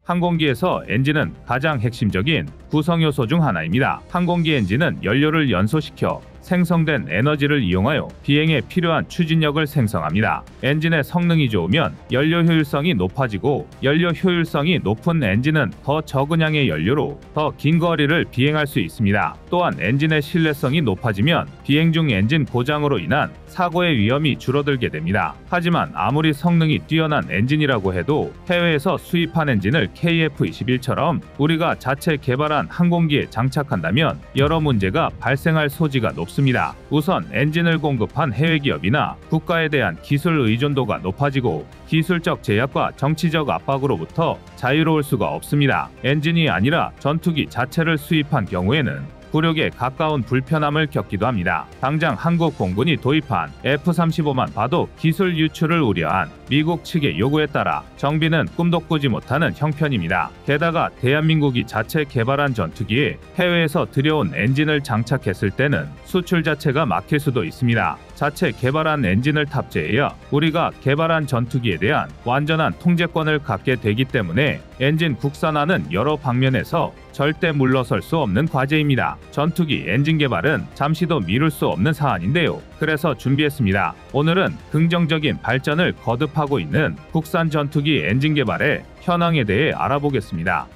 항공기에서 엔진은 가장 핵심적인 구성 요소 중 하나입니다. 항공기 엔진은 연료를 연소시켜 생성된 에너지를 이용하여 비행에 필요한 추진력을 생성합니다. 엔진의 성능이 좋으면 연료 효율성이 높아지고, 연료 효율성이 높은 엔진은 더 적은 양의 연료로 더 긴 거리를 비행할 수 있습니다. 또한 엔진의 신뢰성이 높아지면 비행 중 엔진 고장으로 인한 사고의 위험이 줄어들게 됩니다. 하지만 아무리 성능이 뛰어난 엔진이라고 해도 해외에서 수입한 엔진을 KF-21처럼 우리가 자체 개발한 항공기에 장착한다면 여러 문제가 발생할 소지가 높습니다. 우선 엔진을 공급한 해외 기업이나 국가에 대한 기술 의존도가 높아지고, 기술적 제약과 정치적 압박으로부터 자유로울 수가 없습니다. 엔진이 아니라 전투기 자체를 수입한 경우에는 굴욕에 가까운 불편함을 겪기도 합니다. 당장 한국 공군이 도입한 F-35만 봐도 기술 유출을 우려한 미국 측의 요구에 따라 정비는 꿈도 꾸지 못하는 형편입니다. 게다가 대한민국이 자체 개발한 전투기에 해외에서 들여온 엔진을 장착했을 때는 수출 자체가 막힐 수도 있습니다. 자체 개발한 엔진을 탑재해야 우리가 개발한 전투기에 대한 완전한 통제권을 갖게 되기 때문에 엔진 국산화는 여러 방면에서 절대 물러설 수 없는 과제입니다. 전투기 엔진 개발은 잠시도 미룰 수 없는 사안인데요. 그래서 준비했습니다. 오늘은 긍정적인 발전을 거듭하고 있는 국산 전투기 엔진 개발의 현황에 대해 알아보겠습니다.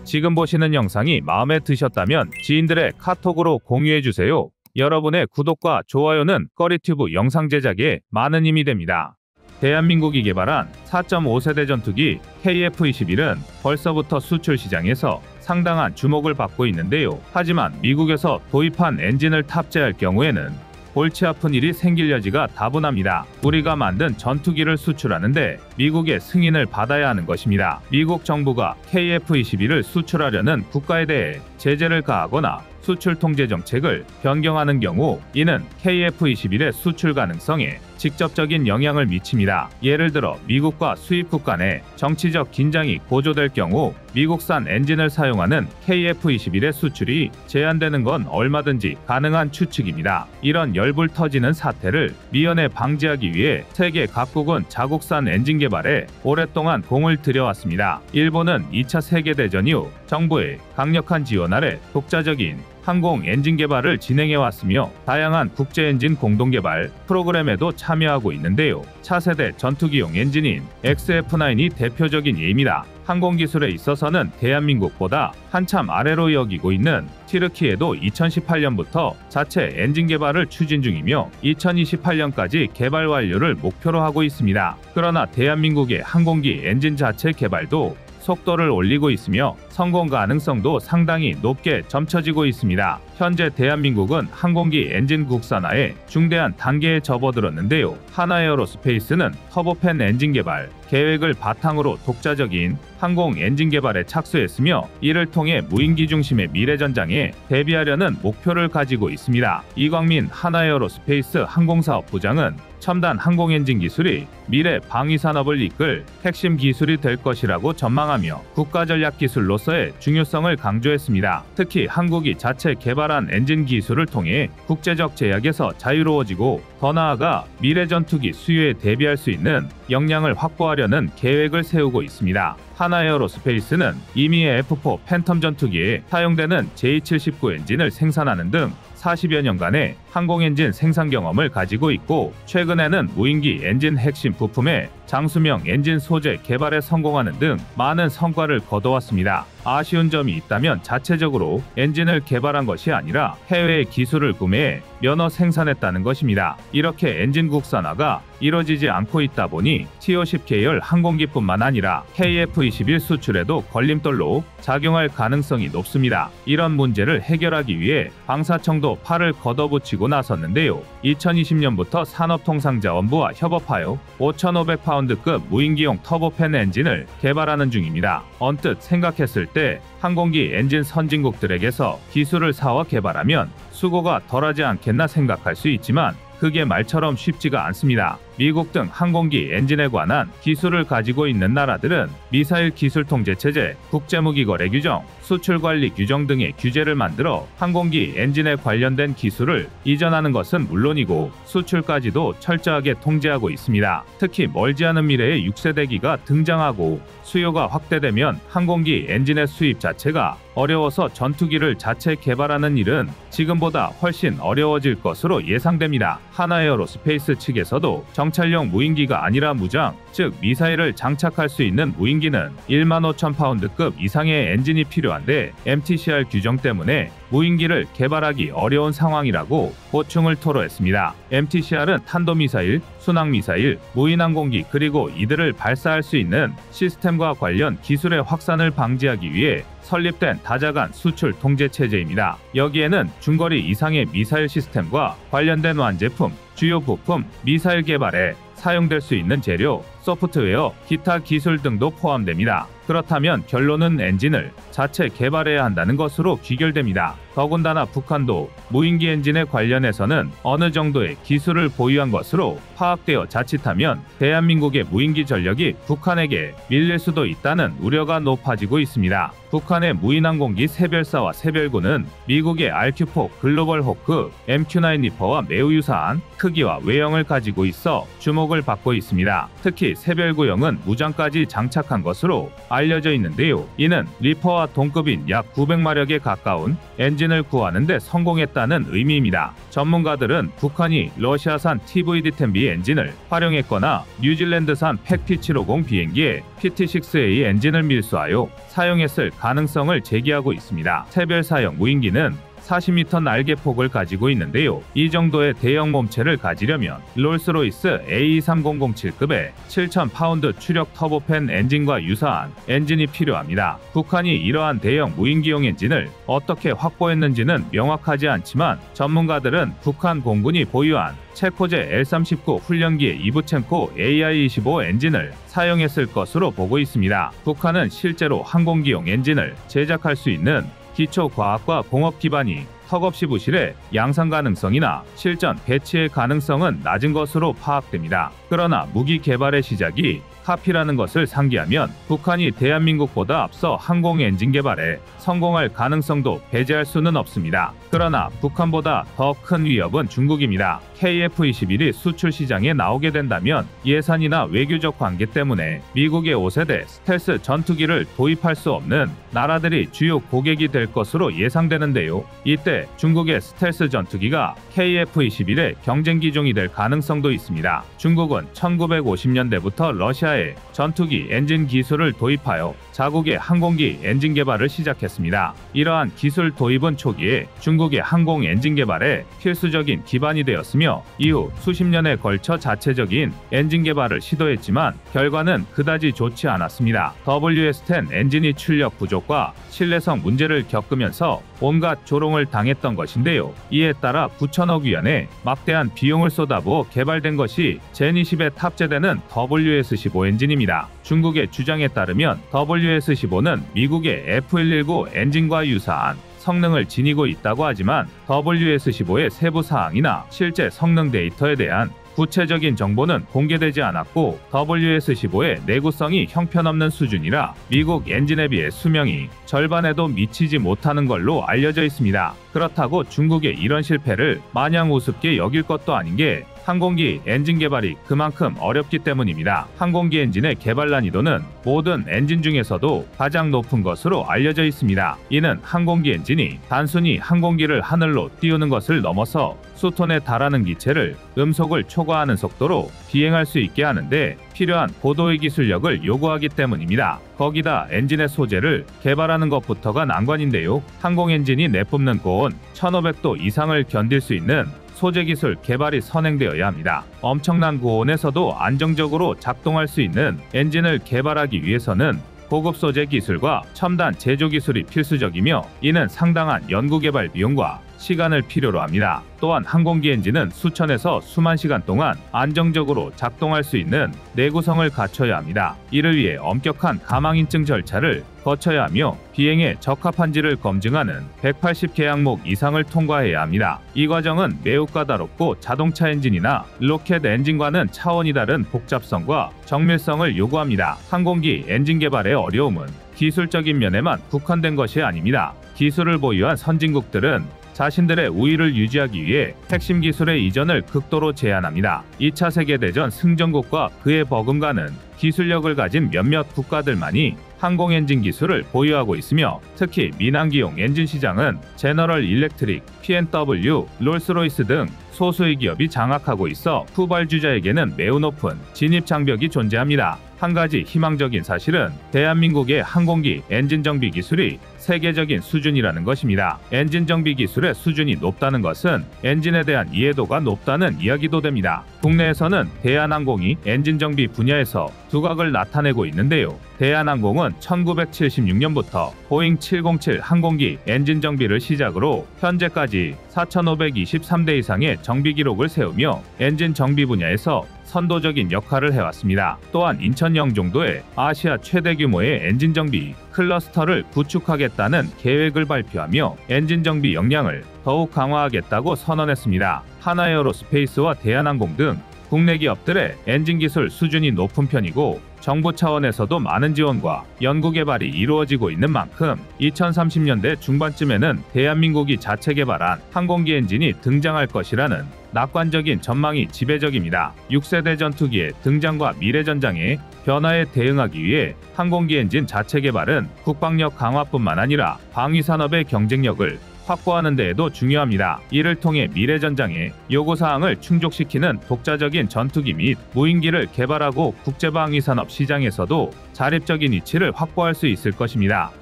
지금 보시는 영상이 마음에 드셨다면 지인들의 카톡으로 공유해주세요. 여러분의 구독과 좋아요는 꺼리튜브 영상 제작에 많은 힘이 됩니다. 대한민국이 개발한 4.5세대 전투기 KF-21은 벌써부터 수출 시장에서 상당한 주목을 받고 있는데요. 하지만 미국에서 도입한 엔진을 탑재할 경우에는 골치 아픈 일이 생길 여지가 다분합니다. 우리가 만든 전투기를 수출하는데 미국의 승인을 받아야 하는 것입니다. 미국 정부가 KF-21을 수출하려는 국가에 대해 제재를 가하거나 수출 통제 정책을 변경하는 경우 이는 KF-21의 수출 가능성에 직접적인 영향을 미칩니다. 예를 들어 미국과 수입국 간의 정치적 긴장이 고조될 경우 미국산 엔진을 사용하는 KF-21의 수출이 제한되는 건 얼마든지 가능한 추측입니다. 이런 열불 터지는 사태를 미연에 방지하기 위해 세계 각국은 자국산 엔진 개발에 오랫동안 공을 들여왔습니다. 일본은 2차 세계대전 이후 정부의 강력한 지원 아래 독자적인 항공 엔진 개발을 진행해왔으며 다양한 국제 엔진 공동개발 프로그램에도 참여하고 있는데요. 차세대 전투기용 엔진인 XF9이 대표적인 예입니다. 항공기술에 있어서는 대한민국보다 한참 아래로 여기고 있는 튀르키예도 2018년부터 자체 엔진 개발을 추진 중이며 2028년까지 개발 완료를 목표로 하고 있습니다. 그러나 대한민국의 항공기 엔진 자체 개발도 속도를 올리고 있으며 성공 가능성도 상당히 높게 점쳐지고 있습니다. 현재 대한민국은 항공기 엔진 국산화에 중대한 단계에 접어들었는데요. 하나에어로스페이스는 터보팬 엔진 개발 계획을 바탕으로 독자적인 항공 엔진 개발에 착수했으며 이를 통해 무인기 중심의 미래 전장에 대비하려는 목표를 가지고 있습니다. 이광민 하나에어로스페이스 항공사업 부장은 첨단 항공 엔진 기술이 미래 방위 산업을 이끌 핵심 기술이 될 것이라고 전망하며 국가 전략 기술로서의 중요성을 강조했습니다. 특히 한국이 자체 개발한 엔진 기술을 통해 국제적 제약에서 자유로워지고 더 나아가 미래 전투기 수요에 대비할 수 있는 역량을 확보하려는 계획을 세우고 있습니다. 하나에어로스페이스는 이미 F4 팬텀 전투기에 사용되는 J79 엔진을 생산하는 등 40여 년간의 항공엔진 생산 경험을 가지고 있고 최근에는 무인기 엔진 핵심 부품의 장수명 엔진 소재 개발에 성공하는 등 많은 성과를 거둬왔습니다. 아쉬운 점이 있다면 자체적으로 엔진을 개발한 것이 아니라 해외의 기술을 구매해 면허 생산했다는 것입니다. 이렇게 엔진 국산화가 이뤄지지 않고 있다 보니 T-50 계열 항공기뿐만 아니라 KF-21 수출에도 걸림돌로 작용할 가능성이 높습니다. 이런 문제를 해결하기 위해 방사청도 팔을 걷어붙이고 나섰는데요. 2020년부터 산업통상자원부와 협업하여 5,500파운드급 무인기용 터보팬 엔진을 개발하는 중입니다. 언뜻 생각했을 때 항공기 엔진 선진국들에게서 기술을 사와 개발하면 수고가 덜하지 않겠나 생각할 수 있지만 그게 말처럼 쉽지가 않습니다. 미국 등 항공기 엔진에 관한 기술을 가지고 있는 나라들은 미사일 기술 통제 체제, 국제무기 거래 규정, 수출 관리 규정 등의 규제를 만들어 항공기 엔진에 관련된 기술을 이전하는 것은 물론이고 수출까지도 철저하게 통제하고 있습니다. 특히 멀지 않은 미래에 6세대기가 등장하고 수요가 확대되면 항공기 엔진의 수입 자체가 어려워서 전투기를 자체 개발하는 일은 지금보다 훨씬 어려워질 것으로 예상됩니다. 하나에어로스페이스 측에서도 정찰용 무인기가 아니라 무장, 즉 미사일을 장착할 수 있는 무인기는 15,000파운드급 이상의 엔진이 필요한데 MTCR 규정 때문에 무인기를 개발하기 어려운 상황이라고 보충을 토로했습니다. MTCR은 탄도미사일, 순항미사일, 무인항공기 그리고 이들을 발사할 수 있는 시스템과 관련 기술의 확산을 방지하기 위해 설립된 다자간 수출 통제 체제입니다. 여기에는 중거리 이상의 미사일 시스템과 관련된 완제품, 주요 부품, 미사일 개발에 사용될 수 있는 재료, 소프트웨어, 기타 기술 등도 포함됩니다. 그렇다면 결론은 엔진을 자체 개발해야 한다는 것으로 귀결됩니다. 더군다나 북한도 무인기 엔진에 관련해서는 어느 정도의 기술을 보유한 것으로 파악되어 자칫하면 대한민국의 무인기 전력이 북한에게 밀릴 수도 있다는 우려가 높아지고 있습니다. 북한의 무인항공기 세별사와 세별구는 미국의 RQ-4 글로벌 호크, MQ-9 리퍼와 매우 유사한 크기와 외형을 가지고 있어 주목을 받고 있습니다. 특히 세별구형은 무장까지 장착한 것으로 알려져 있는데요. 이는 리퍼와 동급인 약 900마력에 가까운 엔진을 구하는 데 성공했다는 의미입니다. 전문가들은 북한이 러시아산 TVD-10B 엔진을 활용했거나 뉴질랜드산 팩P750 비행기에 PT-6A 엔진을 밀수하여 사용했을 가능성을 제기하고 있습니다. 세별사형 무인기는 40m 날개폭을 가지고 있는데요. 이 정도의 대형 몸체를 가지려면 롤스로이스 A3007급의 7,000파운드 추력 터보팬 엔진과 유사한 엔진이 필요합니다. 북한이 이러한 대형 무인기용 엔진을 어떻게 확보했는지는 명확하지 않지만 전문가들은 북한 공군이 보유한 체코제 L-39 훈련기의 이브첸코 AI-25 엔진을 사용했을 것으로 보고 있습니다. 북한은 실제로 항공기용 엔진을 제작할 수 있는 기초과학과 공업 기반이 턱없이 부실해 양산 가능성이나 실전 배치의 가능성은 낮은 것으로 파악됩니다. 그러나 무기 개발의 시작이 카피라는 것을 상기하면 북한이 대한민국보다 앞서 항공 엔진 개발에 성공할 가능성도 배제할 수는 없습니다. 그러나 북한보다 더 큰 위협은 중국입니다. KF-21이 수출 시장에 나오게 된다면 예산이나 외교적 관계 때문에 미국의 5세대 스텔스 전투기를 도입할 수 없는 나라들이 주요 고객이 될 것으로 예상되는데요. 이때 중국의 스텔스 전투기가 KF-21의 경쟁 기종이 될 가능성도 있습니다. 중국은 1950년대부터 러시아에 전투기 엔진 기술을 도입하여 자국의 항공기 엔진 개발을 시작했습니다. 이러한 기술 도입은 초기에 중국의 항공 엔진 개발에 필수적인 기반이 되었으며 이후 수십 년에 걸쳐 자체적인 엔진 개발을 시도했지만 결과는 그다지 좋지 않았습니다. WS-10 엔진이 출력 부족과 신뢰성 문제를 겪으면서 온갖 조롱을 당했던 것인데요. 이에 따라 9천억 위안의 막대한 비용을 쏟아부어 개발된 것이 젠20에 탑재되는 WS-15 엔진입니다. 중국의 주장에 따르면 WS-15는 미국의 F119 엔진과 유사한 성능을 지니고 있다고 하지만 WS-15의 세부 사항이나 실제 성능 데이터에 대한 구체적인 정보는 공개되지 않았고 WS-15의 내구성이 형편없는 수준이라 미국 엔진에 비해 수명이 절반에도 미치지 못하는 걸로 알려져 있습니다. 그렇다고 중국의 이런 실패를 마냥 우습게 여길 것도 아닌 게 항공기 엔진 개발이 그만큼 어렵기 때문입니다. 항공기 엔진의 개발 난이도는 모든 엔진 중에서도 가장 높은 것으로 알려져 있습니다. 이는 항공기 엔진이 단순히 항공기를 하늘로 띄우는 것을 넘어서 수톤에 달하는 기체를 음속을 초과하는 속도로 비행할 수 있게 하는데 필요한 고도의 기술력을 요구하기 때문입니다. 거기다 엔진의 소재를 개발하는 것부터가 난관인데요. 항공 엔진이 내뿜는 고온 1500도 이상을 견딜 수 있는 소재 기술 개발이 선행되어야 합니다. 엄청난 고온에서도 안정적으로 작동할 수 있는 엔진을 개발하기 위해서는 고급 소재 기술과 첨단 제조 기술이 필수적이며 이는 상당한 연구개발 비용과 시간을 필요로 합니다. 또한 항공기 엔진은 수천에서 수만 시간 동안 안정적으로 작동할 수 있는 내구성을 갖춰야 합니다. 이를 위해 엄격한 가망인증 절차를 거쳐야 하며 비행에 적합한지를 검증하는 180개 항목 이상을 통과해야 합니다. 이 과정은 매우 까다롭고 자동차 엔진이나 로켓 엔진과는 차원이 다른 복잡성과 정밀성을 요구합니다. 항공기 엔진 개발의 어려움은 기술적인 면에만 국한된 것이 아닙니다. 기술을 보유한 선진국들은 자신들의 우위를 유지하기 위해 핵심 기술의 이전을 극도로 제한합니다. 2차 세계대전 승전국과 그에 버금가는 기술력을 가진 몇몇 국가들만이 항공 엔진 기술을 보유하고 있으며 특히 민항기용 엔진 시장은 제너럴 일렉트릭, P&W, 롤스로이스 등 소수의 기업이 장악하고 있어 후발주자에게는 매우 높은 진입 장벽이 존재합니다. 한 가지 희망적인 사실은 대한민국의 항공기 엔진 정비 기술이 세계적인 수준이라는 것입니다. 엔진 정비 기술의 수준이 높다는 것은 엔진에 대한 이해도가 높다는 이야기도 됩니다. 국내에서는 대한항공이 엔진 정비 분야에서 두각을 나타내고 있는데요. 대한항공은 1976년부터 보잉 707 항공기 엔진 정비를 시작으로 현재까지 4,523대 이상의 정비 기록을 세우며 엔진 정비 분야에서 선도적인 역할을 해왔습니다. 또한 인천 영종도에 아시아 최대 규모의 엔진 정비 클러스터를 구축하겠다는 계획을 발표하며 엔진 정비 역량을 더욱 강화하겠다고 선언했습니다. 하나에어로스페이스와 대한항공 등 국내 기업들의 엔진 기술 수준이 높은 편이고 정부 차원에서도 많은 지원과 연구개발이 이루어지고 있는 만큼 2030년대 중반쯤에는 대한민국이 자체 개발한 항공기 엔진이 등장할 것이라는 낙관적인 전망이 지배적입니다. 6세대 전투기의 등장과 미래전장의 변화에 대응하기 위해 항공기 엔진 자체 개발은 국방력 강화뿐만 아니라 방위산업의 경쟁력을 확보하는 데에도 중요합니다. 이를 통해 미래전장의 요구사항을 충족시키는 독자적인 전투기 및 무인기를 개발하고 국제방위산업 시장에서도 자립적인 위치를 확보할 수 있을 것입니다.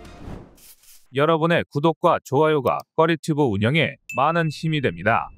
여러분의 구독과 좋아요가 꺼리튜브 운영에 많은 힘이 됩니다.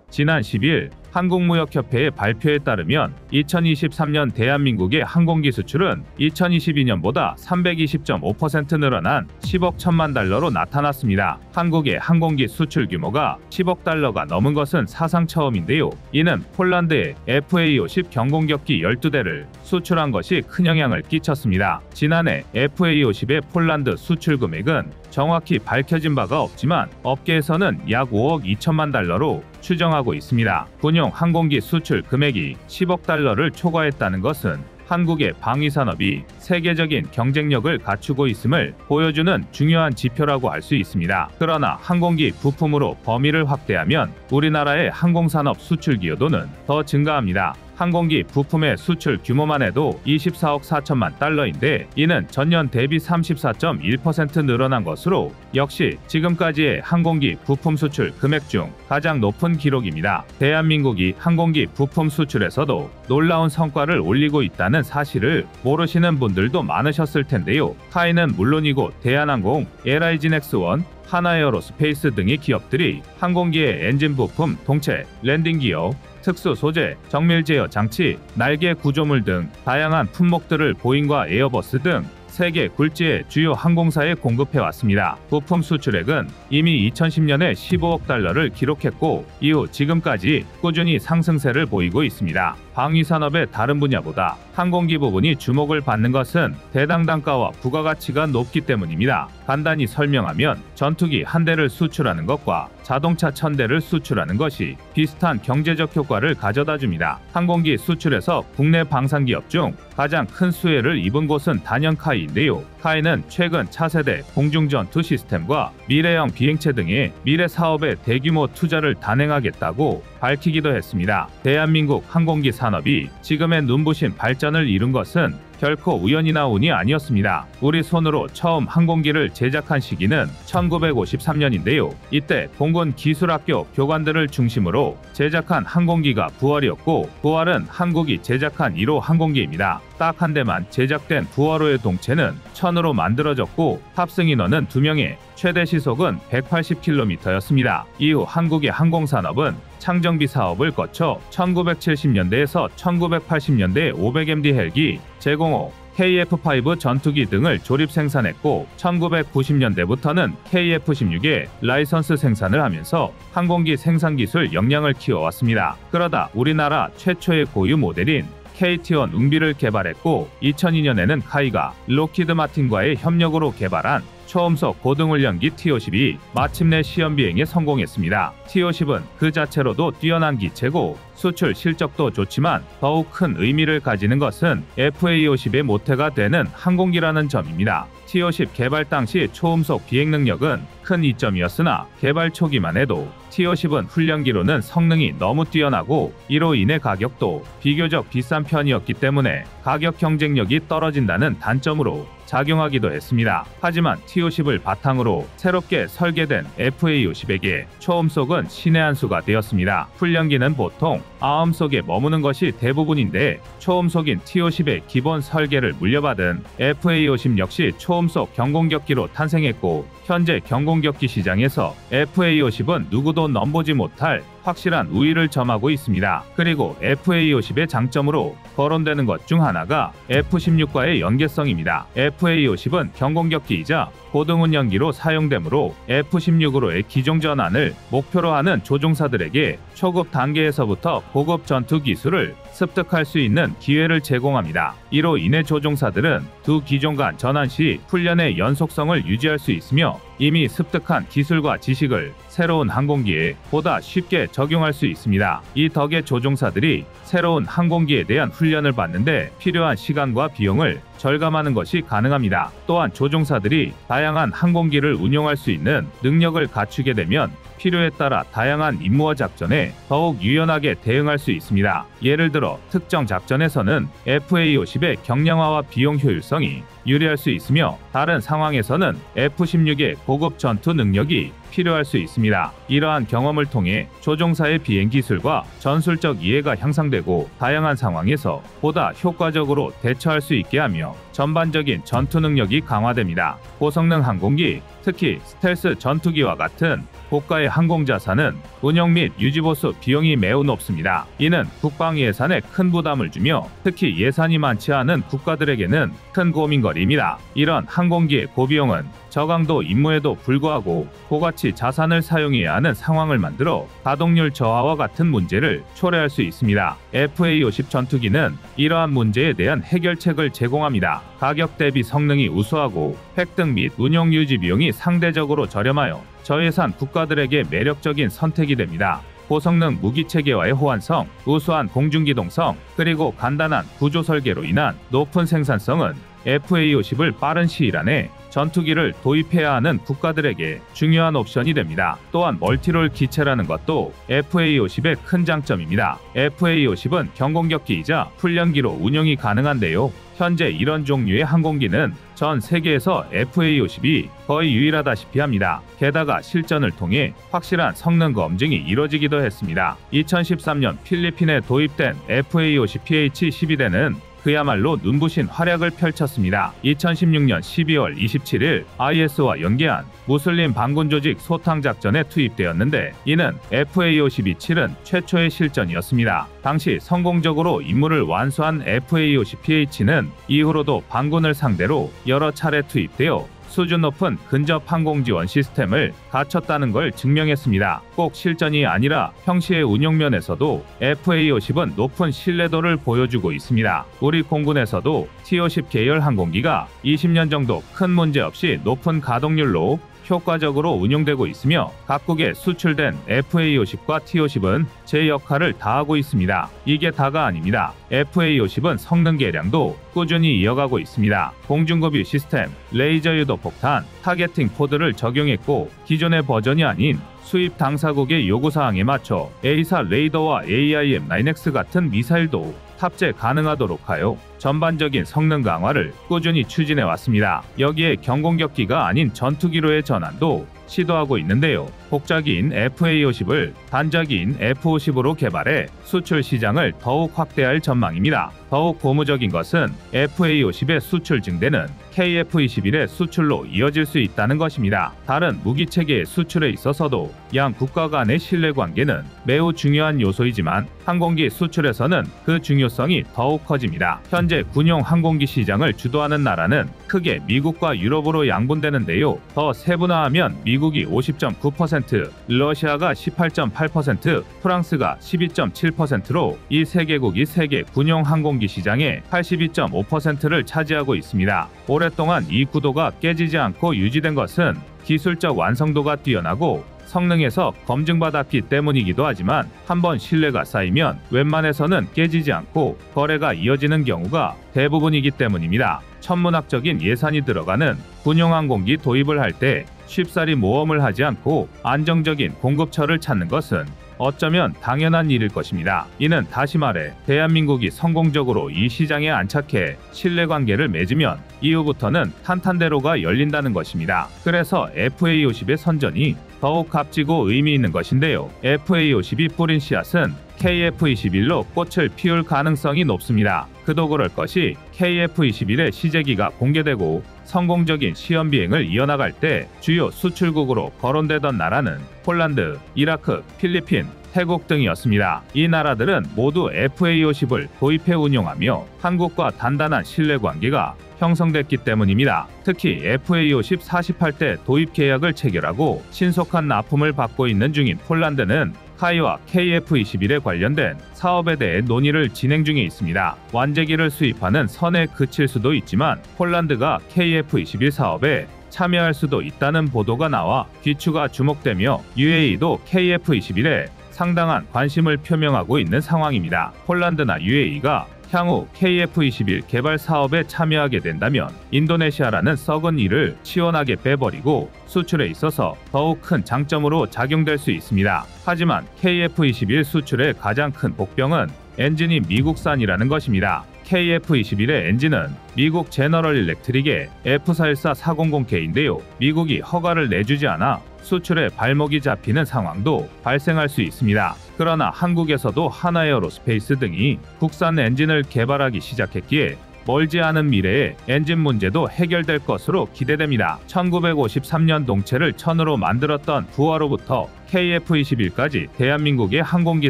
지난 10일 한국무역협회의 발표에 따르면 2023년 대한민국의 항공기 수출은 2022년보다 320.5% 늘어난 10억 1천만 달러로 나타났습니다. 한국의 항공기 수출 규모가 10억 달러가 넘은 것은 사상 처음인데요. 이는 폴란드에 FA-50 경공격기 12대를 수출한 것이 큰 영향을 끼쳤습니다. 지난해 FA-50의 폴란드 수출 금액은 정확히 밝혀진 바가 없지만 업계에서는 약 5억 2천만 달러로 추정하고 있습니다. 군용 항공기 수출 금액이 10억 달러를 초과했다는 것은 한국의 방위산업이 세계적인 경쟁력을 갖추고 있음을 보여주는 중요한 지표라고 할 수 있습니다. 그러나 항공기 부품으로 범위를 확대하면 우리나라의 항공산업 수출 기여도는 더 증가합니다. 항공기 부품의 수출 규모만 해도 24억 4천만 달러인데 이는 전년 대비 34.1% 늘어난 것으로 역시 지금까지의 항공기 부품 수출 금액 중 가장 높은 기록입니다. 대한민국이 항공기 부품 수출에서도 놀라운 성과를 올리고 있다는 사실을 모르시는 분들도 많으셨을 텐데요. 카이는 물론이고 대한항공, LIG넥스원, 하나에어로스페이스 등의 기업들이 항공기의 엔진 부품, 동체, 랜딩 기어, 특수 소재, 정밀 제어 장치, 날개 구조물 등 다양한 품목들을 보잉과 에어버스 등 세계 굴지의 주요 항공사에 공급해왔습니다. 부품 수출액은 이미 2010년에 15억 달러를 기록했고 이후 지금까지 꾸준히 상승세를 보이고 있습니다. 방위산업의 다른 분야보다 항공기 부분이 주목을 받는 것은 대당 단가와 부가가치가 높기 때문입니다. 간단히 설명하면 전투기 한 대를 수출하는 것과 자동차 1000대를 수출하는 것이 비슷한 경제적 효과를 가져다 줍니다. 항공기 수출에서 국내 방산기업 중 가장 큰 수혜를 입은 곳은 단연 카이인데요. 카이는 최근 차세대 공중전투 시스템과 미래형 비행체 등의 미래 사업에 대규모 투자를 단행하겠다고 밝히기도 했습니다. 대한민국 항공기 산업이 지금의 눈부신 발전을 이룬 것은 결코 우연이나 운이 아니었습니다. 우리 손으로 처음 항공기를 제작한 시기는 1953년인데요. 이때 공군 기술학교 교관들을 중심으로 제작한 항공기가 부활이었고 부활은 한국이 제작한 1호 항공기입니다. 딱 한 대만 제작된 부활호의 동체는 1000으로 만들어졌고 탑승 인원은 2명에 최대 시속은 180km였습니다. 이후 한국의 항공산업은 창정비 사업을 거쳐 1970년대에서 1980년대 500MD 헬기, 제공호, KF-5 전투기 등을 조립 생산했고 1990년대부터는 KF-16의 라이선스 생산을 하면서 항공기 생산 기술 역량을 키워왔습니다. 그러다 우리나라 최초의 고유 모델인 KT-1 웅비를 개발했고 2002년에는 카이가 록히드 마틴과의 협력으로 개발한 초음속 고등훈련기 T-50이 마침내 시험 비행에 성공했습니다. T-50은 그 자체로도 뛰어난 기체고 수출 실적도 좋지만 더욱 큰 의미를 가지는 것은 FA-50의 모태가 되는 항공기라는 점입니다. T-50 개발 당시 초음속 비행 능력은 큰 이점이었으나 개발 초기만 해도 T-50은 훈련기로는 성능이 너무 뛰어나고 이로 인해 가격도 비교적 비싼 편이었기 때문에 가격 경쟁력이 떨어진다는 단점으로 작용하기도 했습니다. 하지만 T-50을 바탕으로 새롭게 설계된 FA-50에게 초음속은 신의 한 수가 되었습니다. 훈련기는 보통 아음속에 머무는 것이 대부분인데 초음속인 T-50의 기본 설계를 물려받은 FA-50 역시 초음속 경공격기로 탄생했고 현재 경공격기 시장에서 FA-50은 누구도 넘보지 못할 확실한 우위를 점하고 있습니다. 그리고 FA-50의 장점으로 거론되는 것 중 하나가 F-16과의 연계성입니다. FA-50은 경공격기이자 고등훈련기로 사용되므로 F-16으로의 기종 전환을 목표로 하는 조종사들에게 초급 단계에서부터 고급 전투 기술을 습득할 수 있는 기회를 제공합니다. 이로 인해 조종사들은 두 기종 간 전환 시 훈련의 연속성을 유지할 수 있으며 이미 습득한 기술과 지식을 새로운 항공기에 보다 쉽게 적용할 수 있습니다. 이 덕에 조종사들이 새로운 항공기에 대한 훈련을 받는데 필요한 시간과 비용을 절감하는 것이 가능합니다. 또한 조종사들이 다양한 항공기를 운용할 수 있는 능력을 갖추게 되면 필요에 따라 다양한 임무와 작전에 더욱 유연하게 대응할 수 있습니다. 예를 들어 특정 작전에서는 FA-50의 경량화와 비용 효율성이 유리할 수 있으며 다른 상황에서는 F-16의 고급 전투 능력이 필요할 수 있습니다. 이러한 경험을 통해 조종사의 비행 기술과 전술적 이해가 향상되고 다양한 상황에서 보다 효과적으로 대처할 수 있게 하며 전반적인 전투 능력이 강화됩니다. 고성능 항공기, 특히 스텔스 전투기와 같은 고가의 항공자산은 운영 및 유지보수 비용이 매우 높습니다. 이는 국방 예산에 큰 부담을 주며 특히 예산이 많지 않은 국가들에게는 큰 고민거리입니다. 이런 항공기의 고비용은 저강도 임무에도 불구하고 고가치 자산을 사용해야 하는 상황을 만들어 가동률 저하와 같은 문제를 초래할 수 있습니다. FA-50 전투기는 이러한 문제에 대한 해결책을 제공합니다. 가격 대비 성능이 우수하고 획득 및 운용 유지 비용이 상대적으로 저렴하여 저예산 국가들에게 매력적인 선택이 됩니다. 고성능 무기체계와의 호환성, 우수한 공중기동성, 그리고 간단한 구조 설계로 인한 높은 생산성은 FA-50을 빠른 시일 안에 전투기를 도입해야 하는 국가들에게 중요한 옵션이 됩니다. 또한 멀티롤 기체라는 것도 FA-50의 큰 장점입니다. FA-50은 경공격기이자 훈련기로 운용이 가능한데요. 현재 이런 종류의 항공기는 전 세계에서 FA-50이 거의 유일하다시피 합니다. 게다가 실전을 통해 확실한 성능 검증이 이뤄지기도 했습니다. 2013년 필리핀에 도입된 FA-50 PH-12대는 그야말로 눈부신 활약을 펼쳤습니다. 2016년 12월 27일 IS와 연계한 무슬림 반군 조직 소탕 작전에 투입되었는데 이는 FA-50이 치른 최초의 실전이었습니다. 당시 성공적으로 임무를 완수한 FA-50PH는 이후로도 반군을 상대로 여러 차례 투입되어 수준 높은 근접 항공 지원 시스템을 갖췄다는 걸 증명했습니다. 꼭 실전이 아니라 평시의 운용 면에서도 FA-50은 높은 신뢰도를 보여주고 있습니다. 우리 공군에서도 T-50 계열 항공기가 20년 정도 큰 문제 없이 높은 가동률로 효과적으로 운용되고 있으며 각국에 수출된 FA-50과 T-50은 제 역할을 다하고 있습니다. 이게 다가 아닙니다. FA-50은 성능 개량도 꾸준히 이어가고 있습니다. 공중급유 시스템, 레이저 유도 폭탄, 타겟팅 포드를 적용했고 기존의 버전이 아닌 수입 당사국의 요구사항에 맞춰 A사 레이더와 AIM-9X 같은 미사일도 탑재 가능하도록 하여 전반적인 성능 강화를 꾸준히 추진해 왔습니다. 여기에 경공격기가 아닌 전투기로의 전환도 시도하고 있는데요. 복작인 FA50을 단작인 F50으로 개발해 수출 시장을 더욱 확대할 전망입니다. 더욱 고무적인 것은 FA50의 수출 증대는 KF21의 수출로 이어질 수 있다는 것입니다. 다른 무기체계의 수출에 있어서도 양 국가 간의 신뢰관계는 매우 중요한 요소이지만 항공기 수출에서는 그 중요성이 더욱 커집니다. 현재 군용 항공기 시장을 주도하는 나라는 크게 미국과 유럽으로 양분되는데요. 더 세분화하면 미국이 50.9%, 러시아가 18.8%, 프랑스가 12.7%로 이 세 개국이 세계 군용 항공기 시장의 82.5%를 차지하고 있습니다. 오랫동안 이 구도가 깨지지 않고 유지된 것은 기술적 완성도가 뛰어나고 성능에서 검증받았기 때문이기도 하지만 한번 신뢰가 쌓이면 웬만해서는 깨지지 않고 거래가 이어지는 경우가 대부분이기 때문입니다. 천문학적인 예산이 들어가는 군용항공기 도입을 할 때 쉽사리 모험을 하지 않고 안정적인 공급처를 찾는 것은 어쩌면 당연한 일일 것입니다. 이는 다시 말해 대한민국이 성공적으로 이 시장에 안착해 신뢰관계를 맺으면 이후부터는 탄탄대로가 열린다는 것입니다. 그래서 FA50의 선전이 더욱 값지고 의미 있는 것인데요. FA50이 뿌린 씨앗은 KF21로 꽃을 피울 가능성이 높습니다. 그도 그럴 것이 KF21의 시제기가 공개되고 성공적인 시험 비행을 이어나갈 때 주요 수출국으로 거론되던 나라는 폴란드, 이라크, 필리핀, 태국 등이었습니다. 이 나라들은 모두 FA50을 도입해 운용하며 한국과 단단한 신뢰관계가 형성됐기 때문입니다. 특히 FA50 48대 도입 계약을 체결하고 신속한 납품을 받고 있는 중인 폴란드는 카이와 KF21에 관련된 사업에 대해 논의를 진행 중에 있습니다. 완제기를 수입하는 선에 그칠 수도 있지만 폴란드가 KF21 사업에 참여할 수도 있다는 보도가 나와 귀추가 주목되며 UAE도 KF21에 상당한 관심을 표명하고 있는 상황입니다. 폴란드나 UAE가 향후 KF21 개발 사업에 참여하게 된다면 인도네시아라는 썩은 이를 시원하게 빼버리고 수출에 있어서 더욱 큰 장점으로 작용될 수 있습니다. 하지만 KF21 수출의 가장 큰 복병은 엔진이 미국산이라는 것입니다. KF21의 엔진은 미국 제너럴 일렉트릭의 F414-400K인데요. 미국이 허가를 내주지 않아 수출에 발목이 잡히는 상황도 발생할 수 있습니다. 그러나 한국에서도 하나에어로스페이스 등이 국산 엔진을 개발하기 시작했기에 멀지 않은 미래에 엔진 문제도 해결될 것으로 기대됩니다. 1953년 동체를 천으로 만들었던 부하로부터 KF21까지 대한민국의 항공기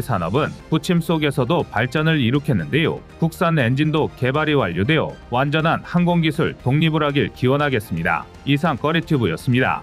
산업은 부침 속에서도 발전을 이룩했는데요. 국산 엔진도 개발이 완료되어 완전한 항공기술 독립을 하길 기원하겠습니다. 이상 꺼리튜브였습니다.